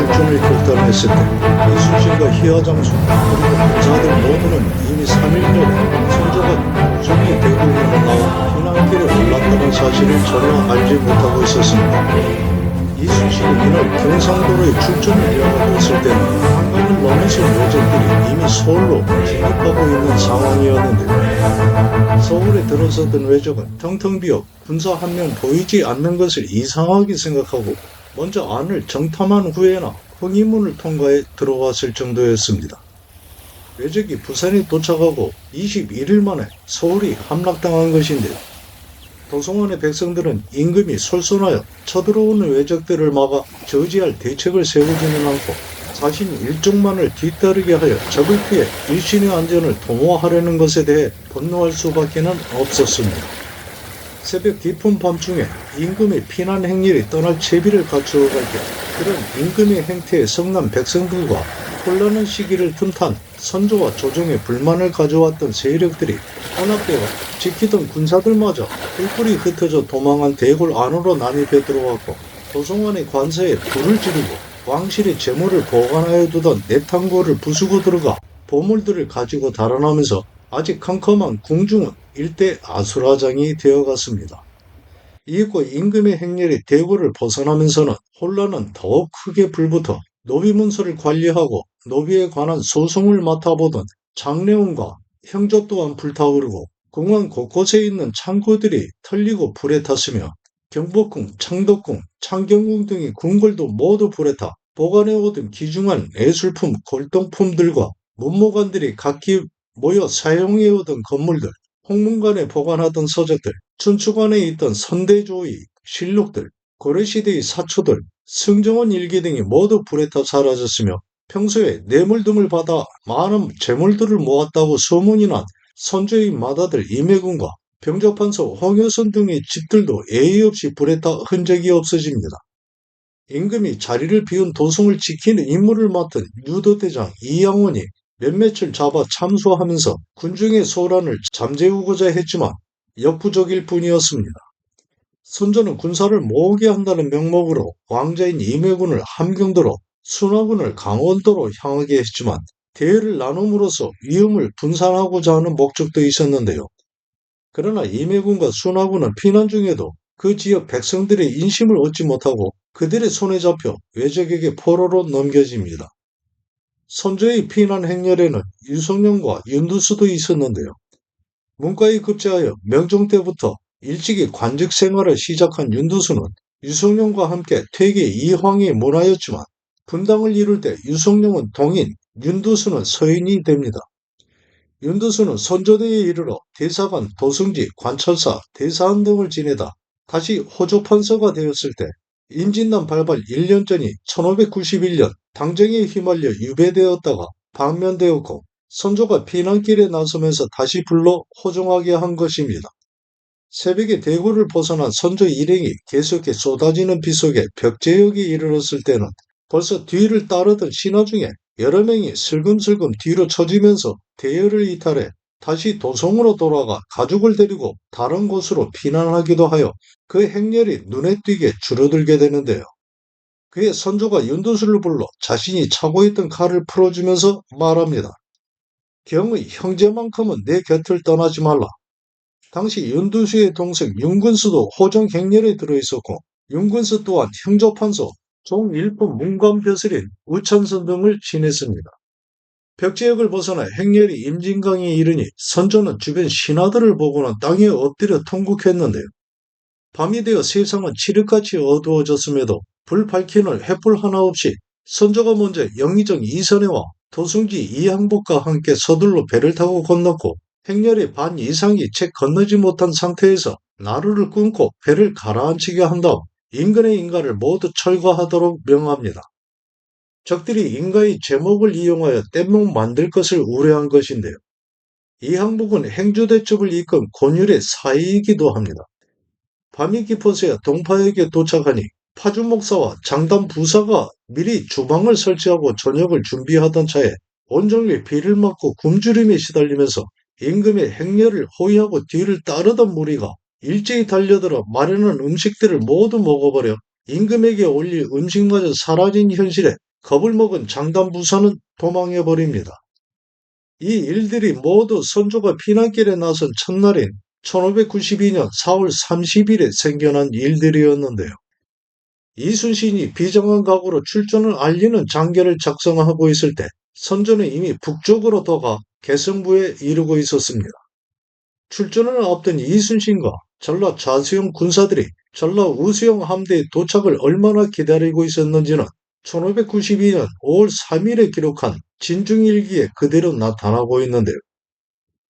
출전을 결단했을 때 이순신과 희화장수 그리고 부자들 모두는 이미 3일 전에 선조가 무정의 대군으로 나와 피난길에 올랐다는 사실을 전혀 알지 못하고 있었습니다. 이순신이 이날 경상도로에 출전을 이어가고 있을 때는 한강을 넘어선 요정들이 이미 서울로 진입하고 있는 상황이었는데 서울에 들어서던 왜적은 텅텅 비어 군사 한 명 보이지 않는 것을 이상하게 생각하고 먼저 안을 정탐한 후에나 흥의문을 통과해 들어왔을 정도였습니다. 왜적이 부산에 도착하고 21일 만에 서울이 함락당한 것인데요. 도성원의 백성들은 임금이 솔선하여 쳐들어오는 왜적들을 막아 저지할 대책을 세우지는 않고 자신 일족만을 뒤따르게 하여 적을 피해 일신의 안전을 도모하려는 것에 대해 분노할 수밖에 없었습니다. 새벽 깊은 밤중에 임금의 피난 행렬이 떠날 채비를 갖추어 갈 때 그런 임금의 행태에 성난 백성들과 혼란한 시기를 틈탄 선조와 조정에 불만을 가져왔던 세력들이 혼합되어 지키던 군사들마저 뿔뿔이 흩어져 도망한 대궐 안으로 난입해 들어왔고 도성원의 관서에 불을 지르고 왕실의 재물을 보관하여 두던 내탕고를 부수고 들어가 보물들을 가지고 달아나면서 아직 캄캄한 궁중은 일대 아수라장이 되어갔습니다. 이윽고 임금의 행렬이 대궐을 벗어나면서는 혼란은 더욱 크게 불붙어 노비문서를 관리하고 노비에 관한 소송을 맡아보던 장례원과 형조 또한 불타오르고 공원 곳곳에 있는 창고들이 털리고 불에 탔으며 경복궁, 창덕궁, 창경궁 등의 궁궐도 모두 불에 타 보관해오던 귀중한 예술품, 골동품들과 문무관들이 각기 모여 사용해오던 건물들, 홍문관에 보관하던 서적들, 춘추관에 있던 선대조의 실록들, 고려시대의 사초들, 승정원 일기 등이 모두 불에 타 사라졌으며 평소에 뇌물 등을 받아 많은 재물들을 모았다고 소문이 난 선조의 맏아들 임해군과 병조판서 홍효선 등의 집들도 예의 없이 불에 타 흔적이 없어집니다. 임금이 자리를 비운 도성을 지키는 임무를 맡은 유도대장 이양원이 몇몇을 잡아 참수하면서 군중의 소란을 잠재우고자 했지만 역부족일 뿐이었습니다. 선조는 군사를 모으게 한다는 명목으로 왕자인 임해군을 함경도로 순화군을 강원도로 향하게 했지만 대열을 나눔으로써 위험을 분산하고자 하는 목적도 있었는데요. 그러나 임해군과 순화군은 피난 중에도 그 지역 백성들의 인심을 얻지 못하고 그들의 손에 잡혀 왜적에게 포로로 넘겨집니다. 선조의 피난 행렬에는 유성룡과 윤두수도 있었는데요. 문과에 급제하여 명종 때부터 일찍이 관직 생활을 시작한 윤두수는 유성룡과 함께 퇴계 이황에 문하였지만 분당을 이룰 때 유성룡은 동인, 윤두수는 서인이 됩니다. 윤두수는 선조대에 이르러 대사관, 도승지, 관철사, 대사원 등을 지내다 다시 호조판서가 되었을 때 임진난 발발 1년 전이 1591년 당정에 휘말려 유배되었다가 방면되었고 선조가 피난길에 나서면서 다시 불러 호종하게 한 것입니다. 새벽에 대구를 벗어난 선조 일행이 계속해 쏟아지는 비 속에 벽제역에 이르렀을 때는 벌써 뒤를 따르던 신하 중에 여러 명이 슬금슬금 뒤로 처지면서 대열을 이탈해 다시 도성으로 돌아가 가족을 데리고 다른 곳으로 피난하기도 하여 그 행렬이 눈에 띄게 줄어들게 되는데요. 그의 선조가 윤두수를 불러 자신이 차고 있던 칼을 풀어주면서 말합니다. 경의 형제만큼은 내 곁을 떠나지 말라. 당시 윤두수의 동생 윤근수도 호정 갱렬에 들어있었고 윤근수 또한 형조판서, 종일품 문관벼슬인 우천선 등을 지냈습니다. 벽제역을 벗어나 행렬이 임진강에 이르니 선조는 주변 신하들을 보고는 땅에 엎드려 통곡했는데요. 밤이 되어 세상은 칠흑같이 어두워졌음에도 불 밝히는 횃불 하나 없이 선조가 먼저 영의정 이선혜와 도승지 이항복과 함께 서둘러 배를 타고 건넜고 행렬의 반 이상이 채 건너지 못한 상태에서 나루를 끊고 배를 가라앉히게 한 다음 인근의 인가를 모두 철거하도록 명합니다. 적들이 인가의 제목을 이용하여 뗏목 만들 것을 우려한 것인데요. 이항복은 행주대첩을 이끈 권율의 사이이기도 합니다. 밤이 깊어서야 동파역에 도착하니 파주목사와 장담 부사가 미리 주방을 설치하고 저녁을 준비하던 차에 온종일 비를 맞고 굶주림에 시달리면서 임금의 행렬을 호위하고 뒤를 따르던 무리가 일제히 달려들어 마련한 음식들을 모두 먹어버려 임금에게 올릴 음식마저 사라진 현실에 겁을 먹은 장담부사는 도망해버립니다. 이 일들이 모두 선조가 피난길에 나선 첫날인 1592년 4월 30일에 생겨난 일들이었는데요. 이순신이 비정한 각오로 출전을 알리는 장계를 작성하고 있을 때 선조는 이미 북쪽으로 더가 개성부에 이르고 있었습니다. 출전을 앞둔 이순신과 전라 좌수영 군사들이 전라 우수영 함대의 도착을 얼마나 기다리고 있었는지는 1592년 5월 3일에 기록한 진중일기에 그대로 나타나고 있는데요.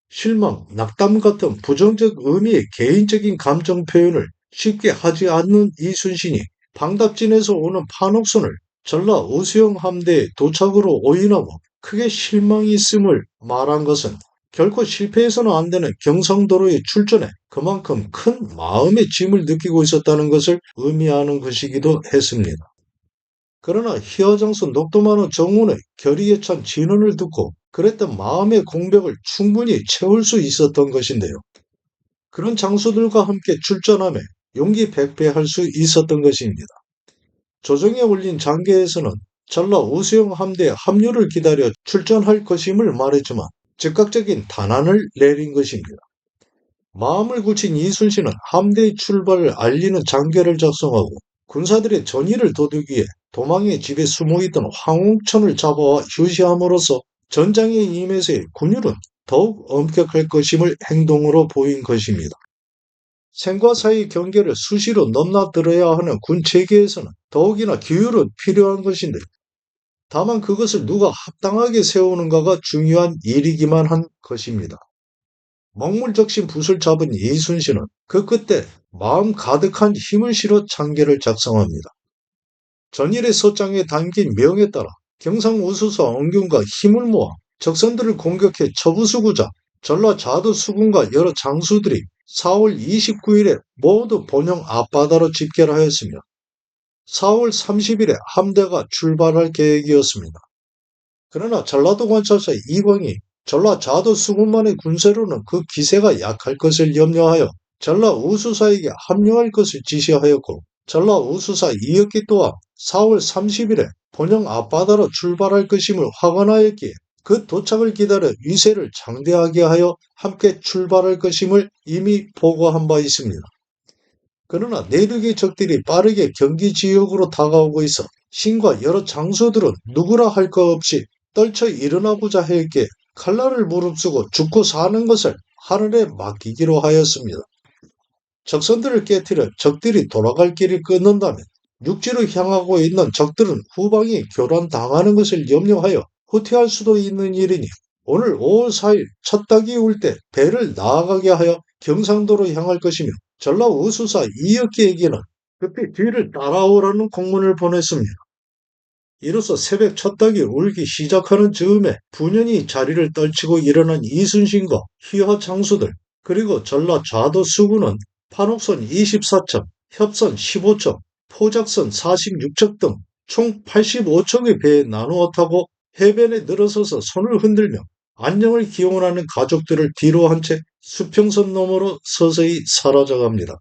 실망, 낙담 같은 부정적 의미의 개인적인 감정 표현을 쉽게 하지 않는 이순신이 방답진에서 오는 판옥선을 전라 우수영 함대의 도착으로 오인하고 크게 실망이 있음을 말한 것은 결코 실패해서는 안 되는 경상도로의 출전에 그만큼 큰 마음의 짐을 느끼고 있었다는 것을 의미하는 것이기도 했습니다. 그러나 희화장수 녹도만호 정운의 결의에 찬 진언을 듣고 그랬던 마음의 공백을 충분히 채울 수 있었던 것인데요. 그런 장수들과 함께 출전하며 용기 백배할 수 있었던 것입니다. 조정에 올린 장계에서는 전라 우수영 함대 합류를 기다려 출전할 것임을 말했지만 즉각적인 단안을 내린 것입니다. 마음을 굳힌 이순신은 함대의 출발을 알리는 장계를 작성하고 군사들의 전의를 돋우기 위해 도망의 집에 숨어있던 황웅천을 잡아와 휴시함으로써 전장에 임해서의 군율은 더욱 엄격할 것임을 행동으로 보인 것입니다. 생과 사의 경계를 수시로 넘나들어야 하는 군 체계에서는 더욱이나 규율은 필요한 것인데 다만 그것을 누가 합당하게 세우는가가 중요한 일이기만 한 것입니다. 먹물적신 붓을 잡은 이순신은 그 끝에 마음 가득한 힘을 실어 장계를 작성합니다. 전일의 서장에 담긴 명에 따라 경상우수사 언균과 힘을 모아 적선들을 공격해 처부수고자 전라 좌도 수군과 여러 장수들이 4월 29일에 모두 본영 앞바다로 집결 하였으며 4월 30일에 함대가 출발할 계획이었습니다. 그러나 전라도 관찰사 이광이 전라 좌도 수군만의 군세로는 그 기세가 약할 것을 염려하여 전라 우수사에게 합류할 것을 지시하였고 전라 우수사 이혁기 또한 4월 30일에 본영 앞바다로 출발할 것임을 확언하였기에 그 도착을 기다려 위세를 장대하게 하여 함께 출발할 것임을 이미 보고한 바 있습니다. 그러나 내륙의 적들이 빠르게 경기 지역으로 다가오고 있어 신과 여러 장수들은 누구라 할 것 없이 떨쳐 일어나고자 했기에 칼날을 무릅쓰고 죽고 사는 것을 하늘에 맡기기로 하였습니다. 적선들을 깨뜨려 적들이 돌아갈 길을 끊는다면 육지로 향하고 있는 적들은 후방이 교란당하는 것을 염려하여 후퇴할 수도 있는 일이니 오늘 5월 4일 첫 닭이 울 때 배를 나아가게 하여 경상도로 향할 것이며 전라 우수사 이혁기에게는 급히 뒤를 따라오라는 공문을 보냈습니다. 이로써 새벽 첫 닭이 울기 시작하는 즈음에 분연히 자리를 떨치고 일어난 이순신과 휘하 장수들 그리고 전라 좌도 수군은 판옥선 24척, 협선 15척, 포작선 46척 등 총 85척의 배에 나누어 타고 해변에 늘어서서 손을 흔들며 안녕을 기원하는 가족들을 뒤로 한 채 수평선 너머로 서서히 사라져갑니다.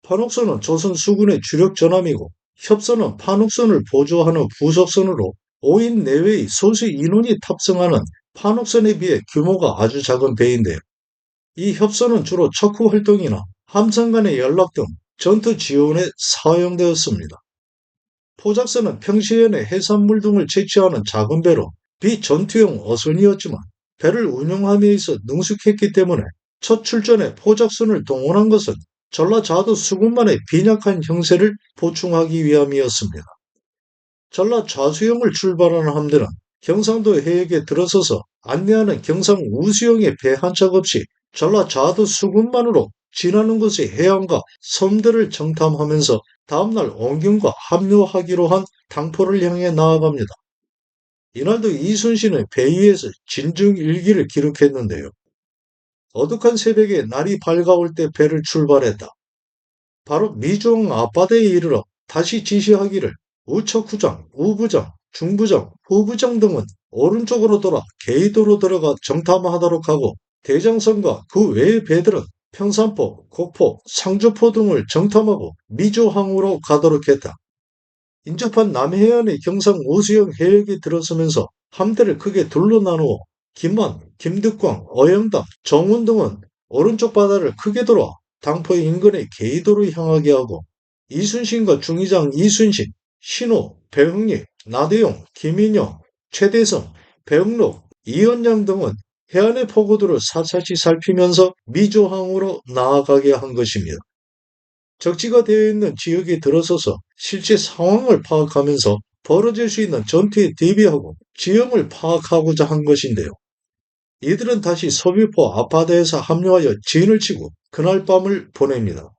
판옥선은 조선 수군의 주력 전함이고 협선은 판옥선을 보조하는 부속선으로 5인 내외의 소수 인원이 탑승하는 판옥선에 비해 규모가 아주 작은 배인데요. 이 협선은 주로 척후 활동이나 함선 간의 연락 등 전투 지원에 사용되었습니다. 포작선은 평시에는 해산물 등을 채취하는 작은 배로 비전투용 어선이었지만 배를 운용함에 있어 능숙했기 때문에 첫 출전에 포작선을 동원한 것은 전라좌도 수군만의 빈약한 형세를 보충하기 위함이었습니다. 전라 좌수영을 출발하는 함대는 경상도 해역에 들어서서 안내하는 경상 우수영의 배 한 척 없이 전라 좌도 수군만으로 지나는 곳의 해안과 섬들을 정탐하면서 다음날 원균과 합류하기로 한 당포를 향해 나아갑니다. 이날도 이순신은 배 위에서 진중일기를 기록했는데요. 어둑한 새벽에 날이 밝아올 때 배를 출발했다. 바로 미주항 앞바다에 이르러 다시 지시하기를 우척후장, 우부장, 중부장, 후부장 등은 오른쪽으로 돌아 계이도로 들어가 정탐하도록 하고 대장선과 그 외의 배들은 평산포, 곡포, 상주포 등을 정탐하고 미주항으로 가도록 했다. 인접한 남해안의 경상 우수영 해역이 들어서면서 함대를 크게 둘로 나누어 김안, 김득광, 어영당, 정운 등은 오른쪽 바다를 크게 돌아 당포 인근의 계이도로 향하게 하고 이순신과 중의장 이순신, 신호, 배흥리, 나대용, 김인영, 최대성, 배흥록, 이연양 등은 해안의 포고도를 사찰지 살피면서 미조항으로 나아가게 한 것입니다. 적지가 되어 있는 지역에 들어서서 실제 상황을 파악하면서 벌어질 수 있는 전투에 대비하고 지형을 파악하고자 한 것인데요. 이들은 다시 서귀포 앞바다에서 합류하여 진을 치고 그날 밤을 보냅니다.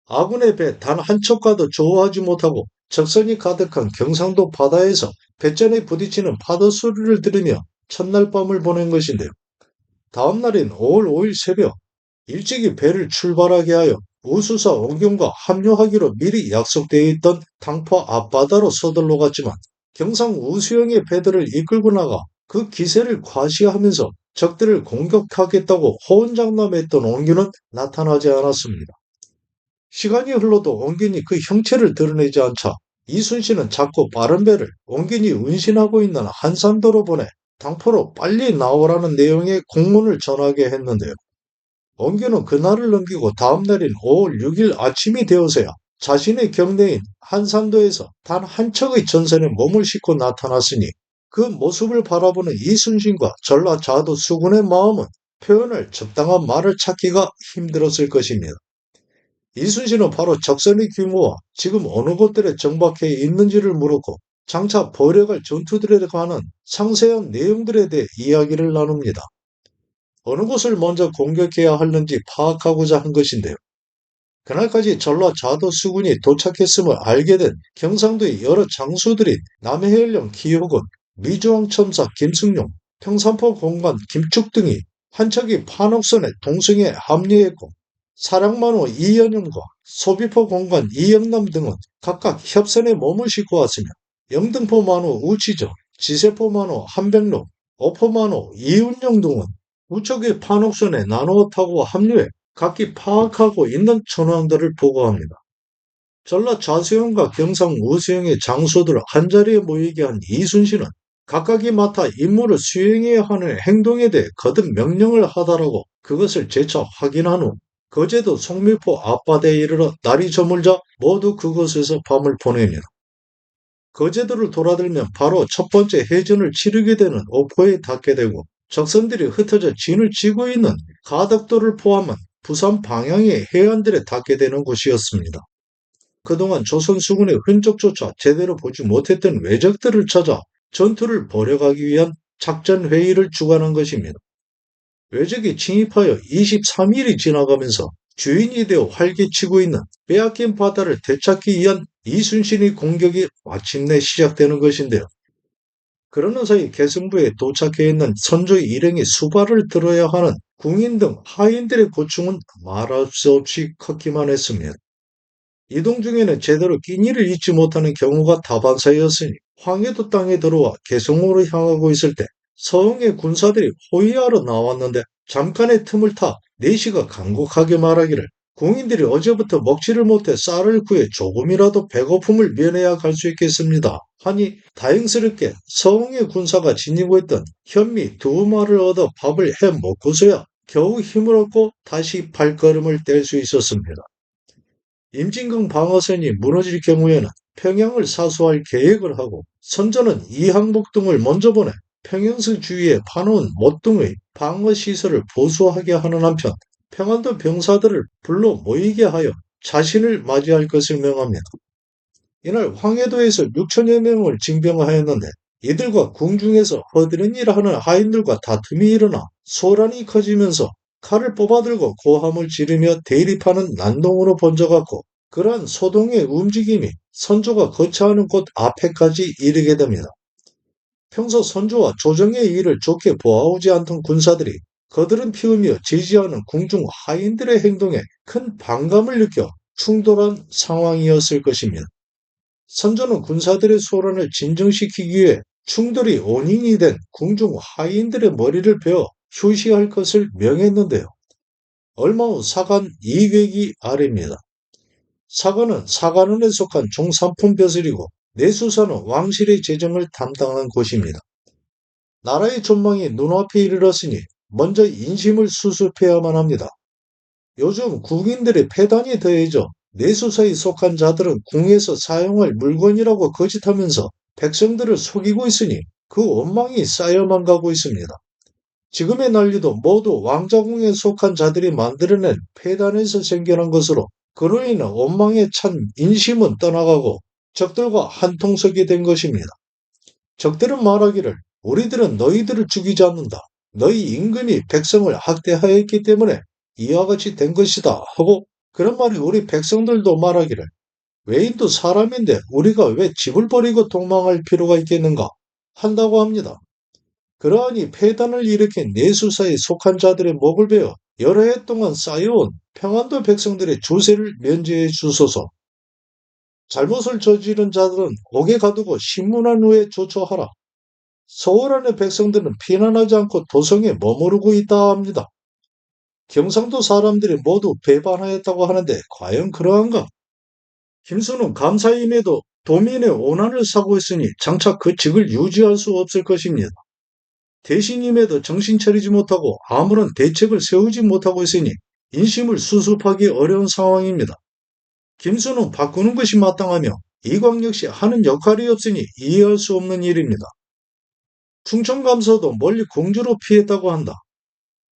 아군의 배 단 한 척과도 조우하지 못하고 적선이 가득한 경상도 바다에서 배전에 부딪히는 파도 소리를 들으며 첫날 밤을 보낸 것인데요. 다음 날인 5월 5일 새벽 일찍이 배를 출발하게 하여 우수사 원경과 합류하기로 미리 약속되어 있던 당포 앞바다로 서둘러 갔지만 경상 우수영의 배들을 이끌고 나가 그 기세를 과시하면서 적들을 공격하겠다고 호언장담했던 원균은 나타나지 않았습니다. 시간이 흘러도 원균이 그 형체를 드러내지 않자 이순신은 자꾸 빠른 배를 원균이 운신하고 있는 한산도로 보내 당포로 빨리 나오라는 내용의 공문을 전하게 했는데요. 원균은 그날을 넘기고 다음 날인 5월 6일 아침이 되어서야 자신의 경내인 한산도에서 단 한 척의 전선에 몸을 싣고 나타났으니 그 모습을 바라보는 이순신과 전라자도 수군의 마음은 표현할 적당한 말을 찾기가 힘들었을 것입니다. 이순신은 바로 적선의 규모와 지금 어느 곳들에 정박해 있는지를 물었고 장차 벌여갈 전투들에 관한 상세한 내용들에 대해 이야기를 나눕니다. 어느 곳을 먼저 공격해야 하는지 파악하고자 한 것인데요. 그날까지 전라자도 수군이 도착했음을 알게 된 경상도의 여러 장수들인 남해연령 기호군, 미주왕 첨사 김승용, 평산포 공관 김축 등이 한 척의 판옥선에 동승에 합류했고 사령만호 이연영과 소비포 공관 이영남 등은 각각 협선에 몸을 싣고 왔으며 영등포만호 우치저, 지세포만호 한백로, 오포만호 이운영 등은 우측의 판옥선에 나누어 타고 합류해 각기 파악하고 있는 천황들을 보고합니다. 전라 좌수영과 경상 우수영의 장수들을 한자리에 모이게 한 이순신은 각각이 맡아 임무를 수행해야 하는 행동에 대해 거듭 명령을 하달하고 그것을 재차 확인한 후 거제도 송미포 앞바다에 이르러 날이 저물자 모두 그곳에서 밤을 보냅니다. 거제도를 돌아들면 바로 첫 번째 해전을 치르게 되는 옥포에 닿게 되고 적선들이 흩어져 진을 치고 있는 가덕도를 포함한 부산 방향의 해안들에 닿게 되는 곳이었습니다. 그동안 조선 수군의 흔적조차 제대로 보지 못했던 왜적들을 찾아 전투를 벌여가기 위한 작전 회의를 주관한 것입니다. 왜적이 침입하여 23일이 지나가면서 주인이 되어 활개치고 있는 빼앗긴 바다를 되찾기 위한 이순신의 공격이 마침내 시작되는 것인데요. 그러는 사이 계승부에 도착해 있는 선조 일행의 수발을 들어야 하는 궁인 등 하인들의 고충은 말할 수 없이 컸기만 했습니다. 이동 중에는 제대로 끼니를 잊지 못하는 경우가 다반사였으니 황해도 땅에 들어와 개성으로 향하고 있을 때 서흥의 군사들이 호위하러 나왔는데 잠깐의 틈을 타 내시가 간곡하게 말하기를 궁인들이 어제부터 먹지를 못해 쌀을 구해 조금이라도 배고픔을 면해야 갈 수 있겠습니다. 하니 다행스럽게 서흥의 군사가 지니고 있던 현미 두 마리를 얻어 밥을 해 먹고서야 겨우 힘을 얻고 다시 발걸음을 뗄 수 있었습니다. 임진강 방어선이 무너질 경우에는 평양을 사수할 계획을 하고 선조는 이항복 등을 먼저 보내 평양성 주위에 파놓은 못등의 방어시설을 보수하게 하는 한편 평안도 병사들을 불러 모이게 하여 자신을 맞이할 것을 명합니다. 이날 황해도에서 6천여 명을 징병하였는데 이들과 궁중에서 허드렛일 하는 하인들과 다툼이 일어나 소란이 커지면서 칼을 뽑아들고 고함을 지르며 대립하는 난동으로 번져갔고 그러한 소동의 움직임이 선조가 거처하는 곳 앞에까지 이르게 됩니다. 평소 선조와 조정의 일을 좋게 보아오지 않던 군사들이 거드름 피우며 지지하는 궁중 하인들의 행동에 큰 반감을 느껴 충돌한 상황이었을 것입니다. 선조는 군사들의 소란을 진정시키기 위해 충돌이 원인이 된 궁중 하인들의 머리를 베어 휴시할 것을 명했는데요. 얼마 후 사간 이획이 아래입니다. 사관은 사관원에 속한 종삼품 벼슬이고 내수사는 왕실의 재정을 담당하는 곳입니다. 나라의 전망이 눈앞에 이르렀으니 먼저 인심을 수습해야만 합니다. 요즘 국민들의 폐단이 더해져 내수사에 속한 자들은 궁에서 사용할 물건이라고 거짓하면서 백성들을 속이고 있으니 그 원망이 쌓여만 가고 있습니다. 지금의 난리도 모두 왕자궁에 속한 자들이 만들어낸 폐단에서 생겨난 것으로 그로 인한 원망에 찬 인심은 떠나가고 적들과 한통속이 된 것입니다. 적들은 말하기를 우리들은 너희들을 죽이지 않는다. 너희 임금이 백성을 학대하였기 때문에 이와 같이 된 것이다 하고 그런 말이 우리 백성들도 말하기를 외인도 사람인데 우리가 왜 집을 버리고 도망할 필요가 있겠는가 한다고 합니다. 그러하니 폐단을 일으킨 내수사에 속한 자들의 목을 베어 여러 해 동안 쌓여온 평안도 백성들의 주세를 면제해 주소서. 잘못을 저지른 자들은 옥에 가두고 신문한 후에 조처하라. 서울 안의 백성들은 피난하지 않고 도성에 머무르고 있다 합니다. 경상도 사람들이 모두 배반하였다고 하는데 과연 그러한가? 김수는 감사임에도 도민의 오난을 사고 있으니 장차 그 직을 유지할 수 없을 것입니다. 대신임에도 정신 차리지 못하고 아무런 대책을 세우지 못하고 있으니 인심을 수습하기 어려운 상황입니다. 김수는 바꾸는 것이 마땅하며 이광 역시 하는 역할이 없으니 이해할 수 없는 일입니다. 충청감사도 멀리 공주로 피했다고 한다.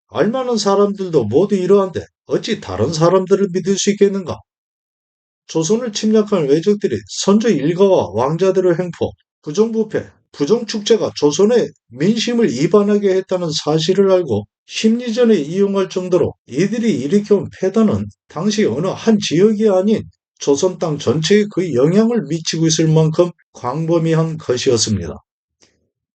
알만한 사람들도 모두 이러한데 어찌 다른 사람들을 믿을 수 있겠는가? 조선을 침략한 외적들이 선조 일가와 왕자들의 횡포, 부정부패, 부정축제가 조선의 민심을 이반하게 했다는 사실을 알고 심리전에 이용할 정도로 이들이 일으켜온 패단은 당시 어느 한 지역이 아닌 조선 땅 전체에 그 영향을 미치고 있을 만큼 광범위한 것이었습니다.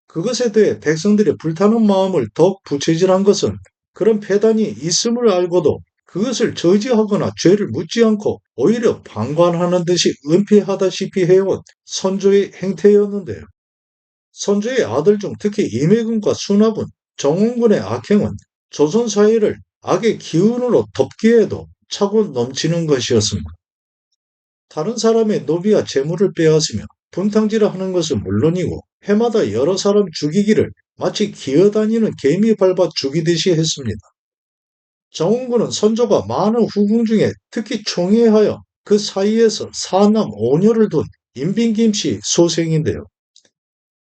그것에 대해 백성들의 불타는 마음을 더욱 부채질한 것은 그런 패단이 있음을 알고도 그것을 저지하거나 죄를 묻지 않고 오히려 방관하는 듯이 은폐하다시피 해온 선조의 행태였는데요. 선조의 아들 중 특히 임혜근과 순합은 정원군의 악행은 조선 사회를 악의 기운으로 덮기에도 차고 넘치는 것이었습니다. 다른 사람의 노비와 재물을 빼앗으며 분탕질을 하는 것은 물론이고 해마다 여러 사람 죽이기를 마치 기어다니는 개미 밟아 죽이듯이 했습니다. 정원군은 선조가 많은 후궁 중에 특히 총애하여 그 사이에서 사남 오녀를 둔 임빈김씨 소생인데요.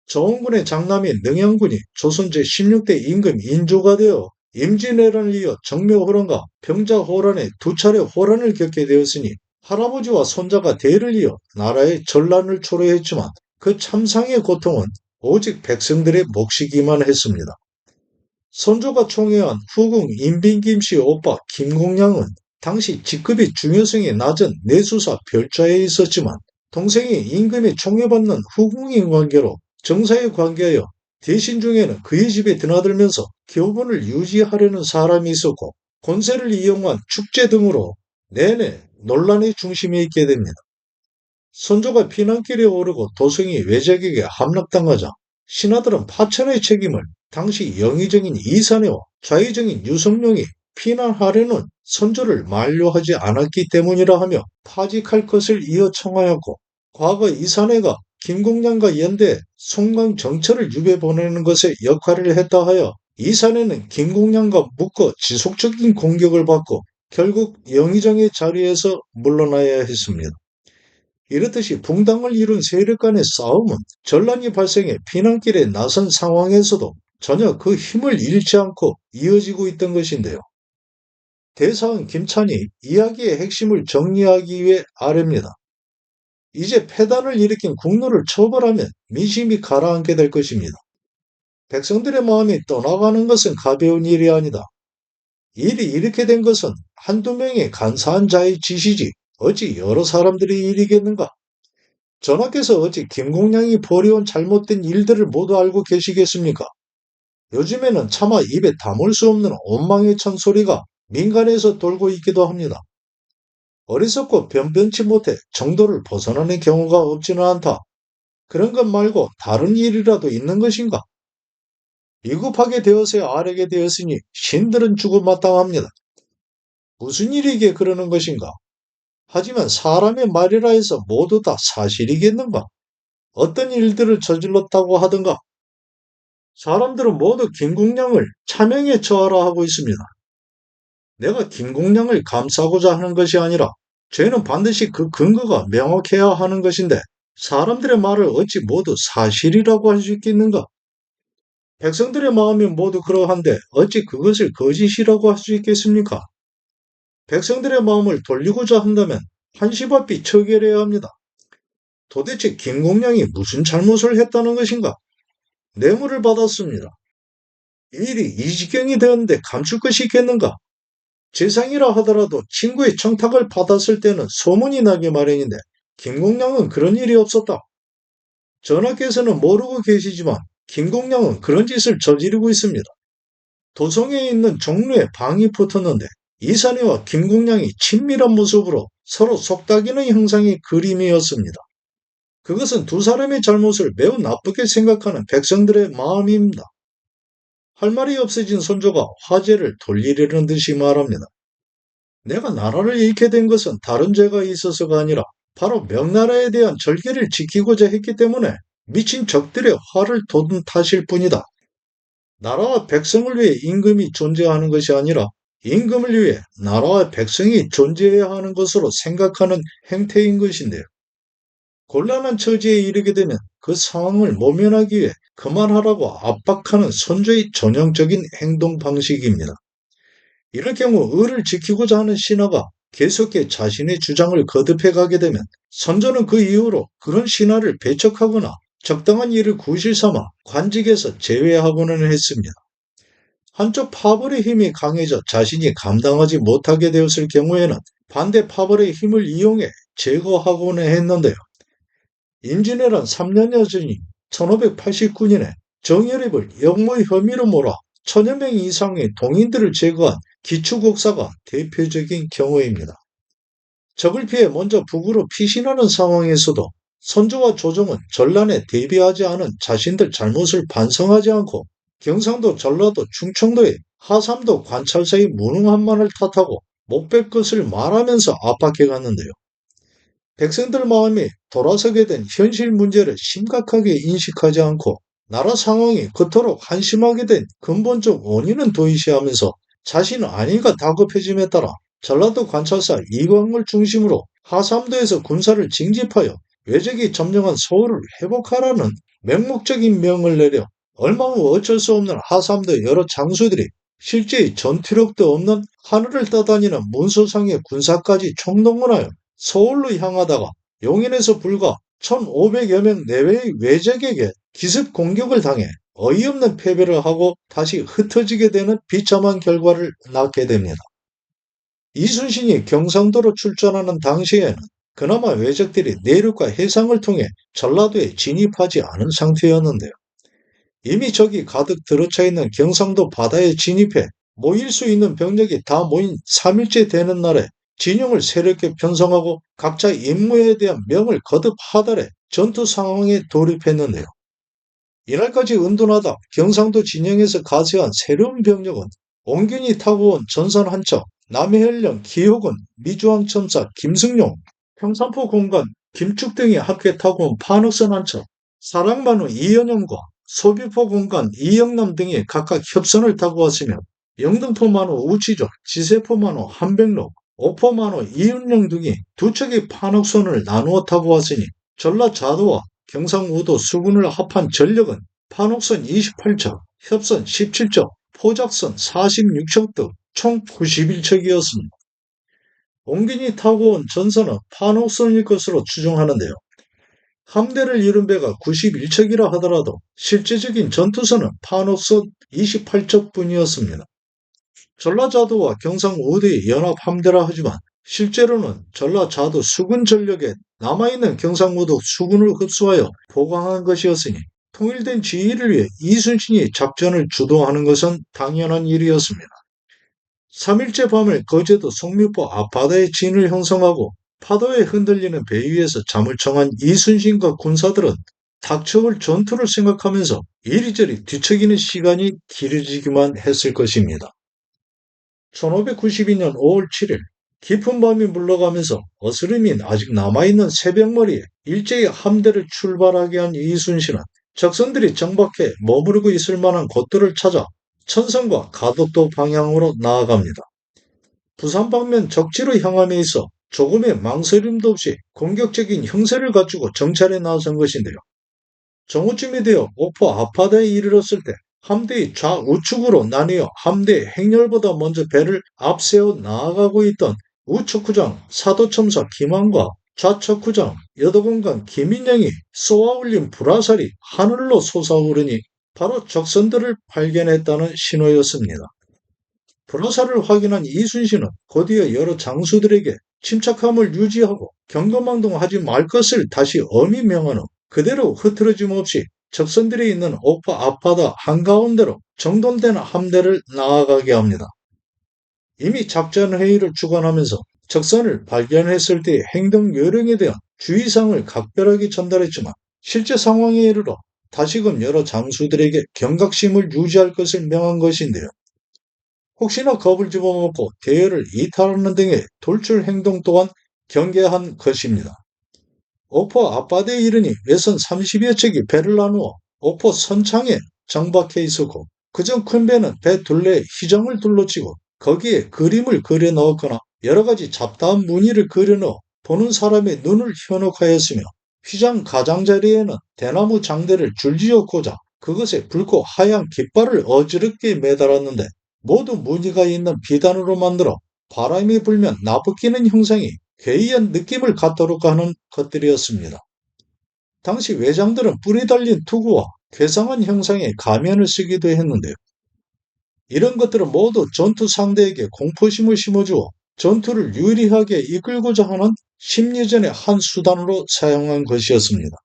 정원군의 장남인 능양군이 조선 제16대 임금 인조가 되어 임진왜란을 이어 정묘호란과 병자호란에 두 차례 호란을 겪게 되었으니 할아버지와 손자가 대를 이어 나라의 전란을 초래했지만 그 참상의 고통은 오직 백성들의 몫이기만 했습니다. 선조가 총애한 후궁 임빈김씨 오빠 김공양은 당시 직급이 중요성이 낮은 내수사 별자에 있었지만 동생이 임금이 총애받는 후궁인 관계로 정사에 관계하여 대신 중에는 그의 집에 드나들면서 교분을 유지하려는 사람이 있었고 권세를 이용한 축제 등으로 내내 논란의 중심에 있게 됩니다. 선조가 피난길에 오르고 도성이 외적에게 함락당하자 신하들은 파천의 책임을 당시 영의정인 이산해와 좌의정인 유성룡이 피난하려는 선조를 만류하지 않았기 때문이라 하며 파직할 것을 이어 청하였고 과거 이산해가 김공양과 연대 송강 정철을 유배 보내는 것에 역할을 했다 하여 이산해는 김공양과 묶어 지속적인 공격을 받고 결국 영의정의 자리에서 물러나야 했습니다. 이렇듯이 붕당을 이룬 세력 간의 싸움은 전란이 발생해 피난길에 나선 상황에서도 전혀 그 힘을 잃지 않고 이어지고 있던 것인데요. 대사원 김찬이 이야기의 핵심을 정리하기 위해 아뢰입니다. 이제 패단을 일으킨 국노를 처벌하면 민심이 가라앉게 될 것입니다. 백성들의 마음이 떠나가는 것은 가벼운 일이 아니다. 일이 이렇게 된 것은 한두 명의 간사한 자의 짓이지 어찌 여러 사람들의 일이겠는가? 전하께서 어찌 김공양이 벌여온 잘못된 일들을 모두 알고 계시겠습니까? 요즘에는 차마 입에 담을 수 없는 원망의 찬소리가 민간에서 돌고 있기도 합니다. 어리석고 변변치 못해 정도를 벗어나는 경우가 없지는 않다. 그런 것 말고 다른 일이라도 있는 것인가? 비급하게 되어서야 아뢰게 되었으니 신들은 죽음 마땅합니다. 무슨 일이기에 그러는 것인가? 하지만 사람의 말이라 해서 모두 다 사실이겠는가? 어떤 일들을 저질렀다고 하던가? 사람들은 모두 김국량을 차명에 처하라 하고 있습니다. 내가 김국량을 감싸고자 하는 것이 아니라 죄는 반드시 그 근거가 명확해야 하는 것인데 사람들의 말을 어찌 모두 사실이라고 할 수 있겠는가? 백성들의 마음이 모두 그러한데 어찌 그것을 거짓이라고 할 수 있겠습니까? 백성들의 마음을 돌리고자 한다면 한시바삐 처결해야 합니다. 도대체 김공량이 무슨 잘못을 했다는 것인가? 뇌물을 받았습니다. 이 일이 이 지경이 되었는데 감출 것이 있겠는가? 재상이라 하더라도 친구의 청탁을 받았을 때는 소문이 나기 마련인데 김공량은 그런 일이 없었다. 전하께서는 모르고 계시지만 김공량은 그런 짓을 저지르고 있습니다. 도성에 있는 종로에 방이 붙었는데 이산이와 김공량이 친밀한 모습으로 서로 속닥이는 형상의 그림이었습니다. 그것은 두 사람의 잘못을 매우 나쁘게 생각하는 백성들의 마음입니다. 할 말이 없어진 선조가 화제를 돌리려는 듯이 말합니다. 내가 나라를 잃게 된 것은 다른 죄가 있어서가 아니라 바로 명나라에 대한 절개를 지키고자 했기 때문에 미친 적들의 화를 돋운 탓일 뿐이다. 나라와 백성을 위해 임금이 존재하는 것이 아니라 임금을 위해 나라와 백성이 존재해야 하는 것으로 생각하는 행태인 것인데요. 곤란한 처지에 이르게 되면 그 상황을 모면하기 위해 그만하라고 압박하는 선조의 전형적인 행동 방식입니다. 이럴 경우 의를 지키고자 하는 신하가 계속해 자신의 주장을 거듭해 가게 되면 선조는 그 이후로 그런 신하를 배척하거나 적당한 일을 구실 삼아 관직에서 제외하고는 했습니다. 한쪽 파벌의 힘이 강해져 자신이 감당하지 못하게 되었을 경우에는 반대 파벌의 힘을 이용해 제거하고는 했는데요. 임진왜란 3년여 전인 1589년에 정여립을 역모 혐의로 몰아 1000여 명 이상의 동인들을 제거한 기축국사가 대표적인 경우입니다. 적을 피해 먼저 북으로 피신하는 상황에서도 선조와 조정은 전란에 대비하지 않은 자신들 잘못을 반성하지 않고 경상도, 전라도, 충청도의 하삼도 관찰사의 무능함만을 탓하고 못 뺄 것을 말하면서 압박해 갔는데요. 백성들 마음이 돌아서게 된 현실 문제를 심각하게 인식하지 않고 나라 상황이 그토록 한심하게 된 근본적 원인은 도의시하면서 자신은 아닌가 다급해짐에 따라 전라도 관찰사 이광을 중심으로 하삼도에서 군사를 징집하여 외적이 점령한 서울을 회복하라는 맹목적인 명을 내려 얼마 후 어쩔 수 없는 하삼도 여러 장수들이 실제의 전투력도 없는 하늘을 떠다니는 문서상의 군사까지 총동원하여 서울로 향하다가 용인에서 불과 1,500여 명 내외의 외적에게 기습 공격을 당해 어이없는 패배를 하고 다시 흩어지게 되는 비참한 결과를 낳게 됩니다. 이순신이 경상도로 출전하는 당시에는 그나마 외적들이 내륙과 해상을 통해 전라도에 진입하지 않은 상태였는데요. 이미 적이 가득 들어차 있는 경상도 바다에 진입해 모일 수 있는 병력이 다 모인 3일째 되는 날에 진영을 세력에 편성하고 각자 임무에 대한 명을 거듭 하달해 전투 상황에 돌입했는데요. 이날까지 은둔하다 경상도 진영에서 가세한 새로운 병력은 옹균이 타고 온 전선 한 척, 남해연령 기호군, 미주왕첨사 김승용, 평산포 공간 김축 등이 함께 타고 온 판옥선 한 척, 사랑만우 이연영과 소비포 공간 이영남 등이 각각 협선을 타고 왔으며 영등포만우 우치조, 지세포만우 한백로, 오포만우 이윤영 등이 두 척의 판옥선을 나누어 타고 왔으니 전라자도와 경상우도 수군을 합한 전력은 판옥선 28척, 협선 17척, 포작선 46척 등 총 91척이었습니다. 옹균이 타고 온 전선은 판옥선일 것으로 추정하는데요. 함대를 이룬 배가 91척이라 하더라도 실제적인 전투선은 판옥선 28척뿐이었습니다. 전라자도와 경상우도의 연합함대라 하지만 실제로는 전라자도 수군 전력에 남아있는 경상우도 수군을 흡수하여 보강한 것이었으니 통일된 지위를 위해 이순신이 작전을 주도하는 것은 당연한 일이었습니다. 3일째 밤을 거제도 송미포 앞바다에 진을 형성하고 파도에 흔들리는 배 위에서 잠을 청한 이순신과 군사들은 닥쳐올 전투를 생각하면서 이리저리 뒤척이는 시간이 길어지기만 했을 것입니다. 1592년 5월 7일 깊은 밤이 물러가면서 어스름이 아직 남아있는 새벽머리에 일제히 함대를 출발하게 한 이순신은 적선들이 정박해 머무르고 있을 만한 곳들을 찾아 천성과 가덕도 방향으로 나아갑니다. 부산 방면 적지로 향함에 있어 조금의 망설임도 없이 공격적인 형세를 갖추고 정찰에 나선 것인데요. 정오쯤이 되어 옥포 앞바다에 이르렀을 때 함대의 좌우측으로 나뉘어 함대의 행렬보다 먼저 배를 앞세워 나아가고 있던 우척구장 사도첨사 김한과 좌척구장 여도공간 김인영이 쏘아올린 불화살이 하늘로 솟아오르니 바로 적선들을 발견했다는 신호였습니다. 불화살을 확인한 이순신은 곧이어 여러 장수들에게 침착함을 유지하고 경거망동하지 말 것을 다시 엄히 명한 후 그대로 흐트러짐 없이 적선들이 있는 옥포 앞바다 한가운데로 정돈된 함대를 나아가게 합니다. 이미 작전회의를 주관하면서 적선을 발견했을 때의 행동 요령에 대한 주의사항을 각별하게 전달했지만 실제 상황에 이르러 다시금 여러 장수들에게 경각심을 유지할 것을 명한 것인데요. 혹시나 겁을 집어먹고 대열을 이탈하는 등의 돌출 행동 또한 경계한 것입니다. 옥포 앞바다에 이르니 외선 30여 척이 배를 나누어 옥포 선창에 정박해 있었고 그전 큰 배는 배 둘레에 휘장을 둘러치고 거기에 그림을 그려 넣었거나 여러 가지 잡다한 무늬를 그려 넣어 보는 사람의 눈을 현혹하였으며 휘장 가장자리에는 대나무 장대를 줄지어 꽂아 그것에 붉고 하얀 깃발을 어지럽게 매달았는데 모두 무늬가 있는 비단으로 만들어 바람이 불면 나부끼는 형상이 괴이한 느낌을 갖도록 하는 것들이었습니다. 당시 외장들은 뿔이 달린 투구와 괴상한 형상의 가면을 쓰기도 했는데요. 이런 것들은 모두 전투 상대에게 공포심을 심어주어 전투를 유리하게 이끌고자 하는 심리전의 한 수단으로 사용한 것이었습니다.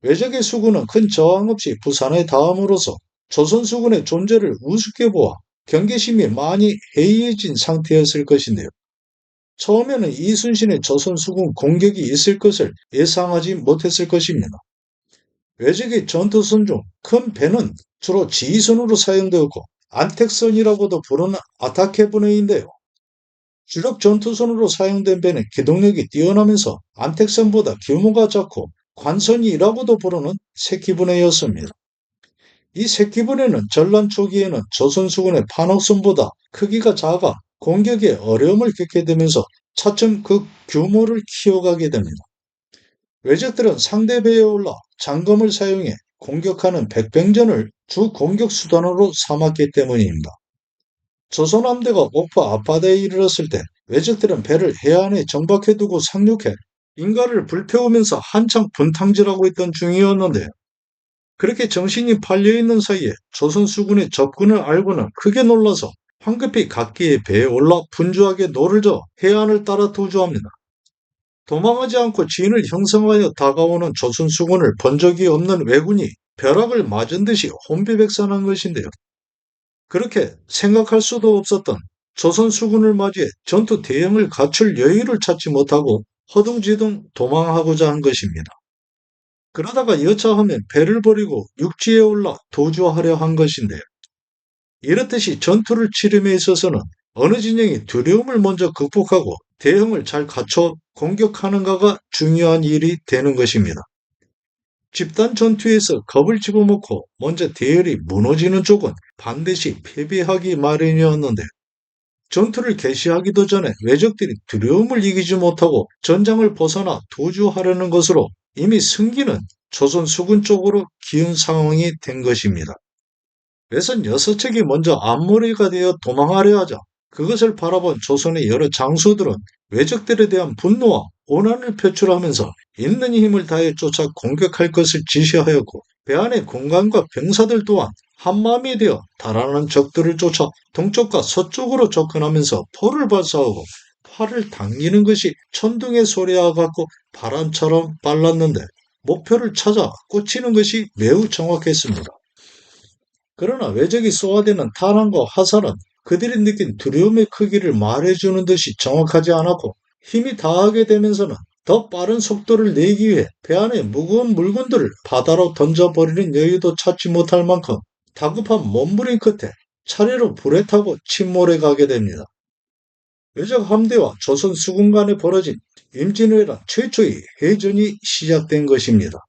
외적의 수군은 큰 저항 없이 부산에 닿음으로써 조선 수군의 존재를 우습게 보아 경계심이 많이 해이해진 상태였을 것인데요. 처음에는 이순신의 조선 수군 공격이 있을 것을 예상하지 못했을 것입니다. 외적의 전투선 중 큰 배는 주로 지휘선으로 사용되었고 안택선이라고도 부르는 아타케브네인데요. 주력 전투선으로 사용된 배는 기동력이 뛰어나면서 안택선보다 규모가 작고 관선이라고도 부르는 새끼분해였습니다. 이 새끼분해는 전란 초기에는 조선 수군의 판옥선보다 크기가 작아 공격에 어려움을 겪게 되면서 차츰 그 규모를 키워가게 됩니다. 외적들은 상대 배에 올라 장검을 사용해 공격하는 백병전을 주 공격 수단으로 삼았기 때문입니다. 조선 함대가 옥포 앞바다에 이르렀을 때 외적들은 배를 해안에 정박해두고 상륙해 인가를 불태우면서 한창 분탕질하고 있던 중이었는데 그렇게 정신이 팔려있는 사이에 조선 수군의 접근을 알고는 크게 놀라서 황급히 각기의 배에 올라 분주하게 노를 저어 해안을 따라 도주합니다. 도망하지 않고 진을 형성하여 다가오는 조선 수군을 본 적이 없는 왜군이 벼락을 맞은 듯이 혼비백산한 것인데요. 그렇게 생각할 수도 없었던 조선 수군을 맞이해 전투 대응을 갖출 여유를 찾지 못하고 허둥지둥 도망하고자 한 것입니다. 그러다가 여차하면 배를 버리고 육지에 올라 도주하려 한 것인데요. 이렇듯이 전투를 치름에 있어서는 어느 진영이 두려움을 먼저 극복하고 대응을 잘 갖춰 공격하는가가 중요한 일이 되는 것입니다. 집단 전투에서 겁을 집어먹고 먼저 대열이 무너지는 쪽은 반드시 패배하기 마련이었는데 전투를 개시하기도 전에 외적들이 두려움을 이기지 못하고 전장을 벗어나 도주하려는 것으로 이미 승기는 조선 수군 쪽으로 기운 상황이 된 것입니다. 외선 6척이 먼저 앞머리가 되어 도망하려 하자 그것을 바라본 조선의 여러 장수들은 외적들에 대한 분노와 오난을 표출하면서 있는 힘을 다해 쫓아 공격할 것을 지시하였고 배 안의 군관과 병사들 또한 한마음이 되어 달아나는 적들을 쫓아 동쪽과 서쪽으로 접근하면서 포를 발사하고 팔을 당기는 것이 천둥의 소리와 같고 바람처럼 빨랐는데 목표를 찾아 꽂히는 것이 매우 정확했습니다. 그러나 외적이 쏘아대는 탄환과 화살은 그들이 느낀 두려움의 크기를 말해주는 듯이 정확하지 않았고 힘이 다하게 되면서는 더 빠른 속도를 내기 위해 배 안에 무거운 물건들을 바다로 던져버리는 여유도 찾지 못할 만큼 다급한 몸부림 끝에 차례로 불에 타고 침몰해 가게 됩니다. 외적 함대와 조선 수군 간에 벌어진 임진왜란 최초의 해전이 시작된 것입니다.